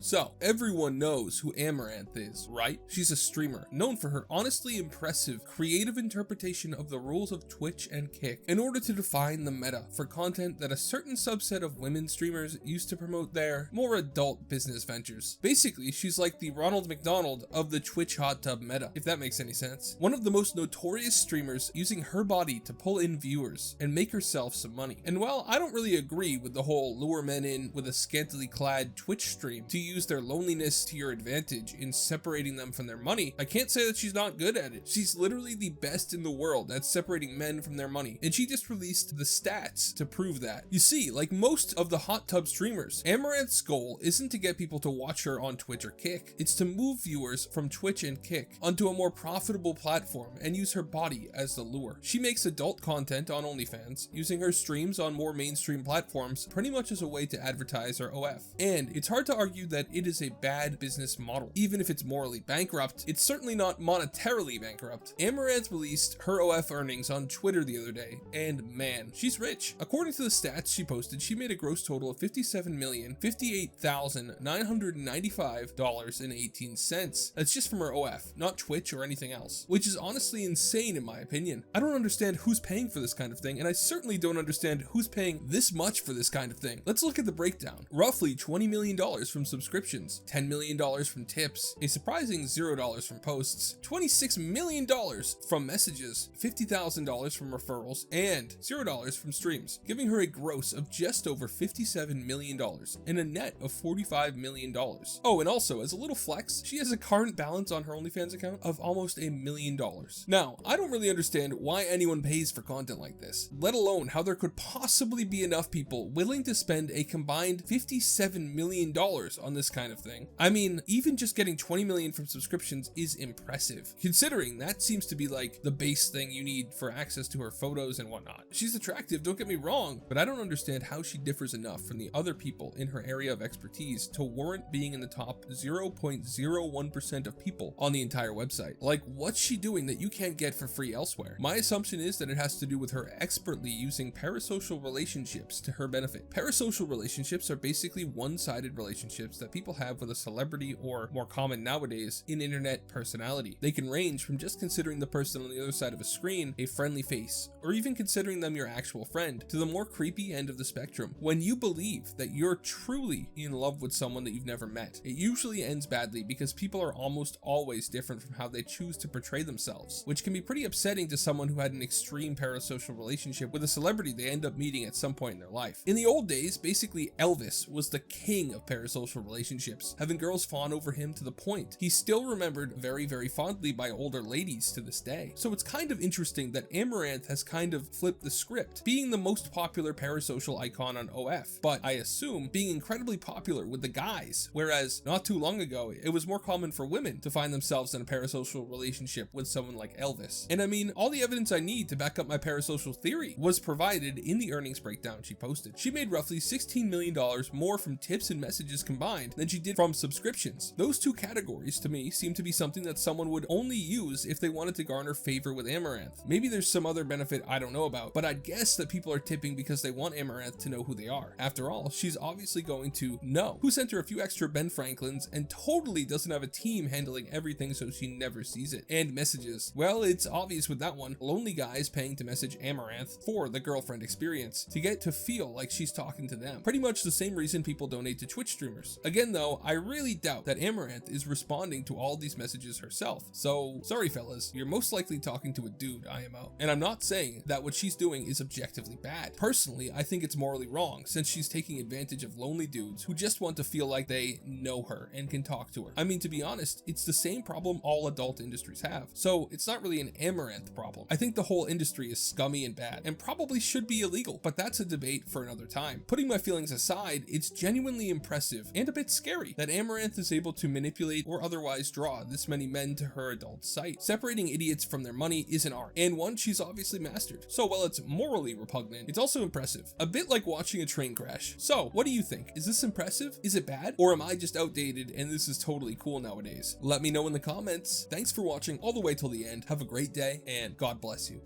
So, everyone knows who Amouranth is, right? She's a streamer, known for her honestly impressive, creative interpretation of the rules of Twitch and Kick in order to define the meta for content that a certain subset of women streamers used to promote their more adult business ventures. Basically, she's like the Ronald McDonald of the Twitch hot tub meta, if that makes any sense. One of the most notorious streamers using her body to pull in viewers and make herself some money. And while I don't really agree with the whole lure men in with a scantily clad Twitch stream to use their loneliness to your advantage in separating them from their money, I can't say that she's not good at it. She's literally the best in the world at separating men from their money, and she just released the stats to prove that. You see, like most of the hot tub streamers, Amouranth's goal isn't to get people to watch her on Twitch or Kick, it's to move viewers from Twitch and Kick onto a more profitable platform and use her body as the lure. She makes adult content on OnlyFans, using her streams on more mainstream platforms pretty much as a way to advertise her OF. And it's hard to argue that it is a bad business model. Even if it's morally bankrupt, it's certainly not monetarily bankrupt. Amouranth released her OF earnings on Twitter the other day, and man, she's rich. According to the stats she posted, she made a gross total of $57,058,995.18. That's just from her OF, not Twitch or anything else, which is honestly insane in my opinion. I don't understand who's paying for this kind of thing, and I certainly don't understand who's paying this much for this kind of thing. Let's look at the breakdown. Roughly $20 million from subscriptions, $10 million from tips, a surprising $0 from posts, $26 million from messages, $50,000 from referrals, and $0 from streams, giving her a gross of just over $57 million and a net of $45 million. Oh, and also, as a little flex, she has a current balance on her OnlyFans account of almost $1 million. Now, I don't really understand why anyone pays for content like this, let alone how there could possibly be enough people willing to spend a combined $57 million on this kind of thing. I mean, even just getting 20 million from subscriptions is impressive, considering that seems to be like the base thing you need for access to her photos and whatnot. She's attractive, don't get me wrong, but I don't understand how she differs enough from the other people in her area of expertise to warrant being in the top 0.01% of people on the entire website. Like, what's she doing that you can't get for free elsewhere? My assumption is that it has to do with her expertly using parasocial relationships to her benefit. Parasocial relationships are basically one-sided relationships that people have with a celebrity, or more common nowadays, an internet personality. They can range from just considering the person on the other side of a screen a friendly face, or even considering them your actual friend, to the more creepy end of the spectrum. When you believe that you're truly in love with someone that you've never met, it usually ends badly because people are almost always different from how they choose to portray themselves, which can be pretty upsetting to someone who had an extreme parasocial relationship with a celebrity they end up meeting at some point in their life. In the old days, basically Elvis was the king of parasocial relationships, having girls fawn over him to the point he's still remembered very, very fondly by older ladies to this day. So it's kind of interesting that Amouranth has kind of flipped the script, being the most popular parasocial icon on OF, but I assume being incredibly popular with the guys, whereas not too long ago, it was more common for women to find themselves in a parasocial relationship with someone like Elvis. And I mean, all the evidence I need to back up my parasocial theory was provided in the earnings breakdown she posted. She made roughly $16 million more from tips and messages combined than she did from subscriptions. Those two categories to me seem to be something that someone would only use if they wanted to garner favor with Amouranth. Maybe there's some other benefit I don't know about, but I'd guess that people are tipping because they want Amouranth to know who they are. After all, she's obviously going to know who sent her a few extra Ben Franklins and totally doesn't have a team handling everything so she never sees it. And messages. Well, it's obvious with that one. Lonely guys paying to message Amouranth for the girlfriend experience, to get to feel like she's talking to them. Pretty much the same reason people donate to Twitch streamers. Again though, I really doubt that Amouranth is responding to all these messages herself. So, sorry fellas, you're most likely talking to a dude, IMO. And I'm not saying that what she's doing is objectively bad. Personally, I think it's morally wrong, since she's taking advantage of lonely dudes who just want to feel like they know her and can talk to her. I mean, to be honest, it's the same problem all adult industries have. So it's not really an Amouranth problem. I think the whole industry is scummy and bad, and probably should be illegal, but that's a debate for another time. Putting my feelings aside, it's genuinely impressive and a bit scary that Amouranth is able to manipulate or otherwise draw this many men to her adult site. Separating idiots from their money is an art, and one she's obviously mastered. So while it's morally repugnant, it's also impressive. A bit like watching a train crash. So what do you think? Is this impressive? Is it bad? Or am I just outdated and this is totally cool nowadays? Let me know in the comments. Thanks for watching all the way till the end. Have a great day and God bless you.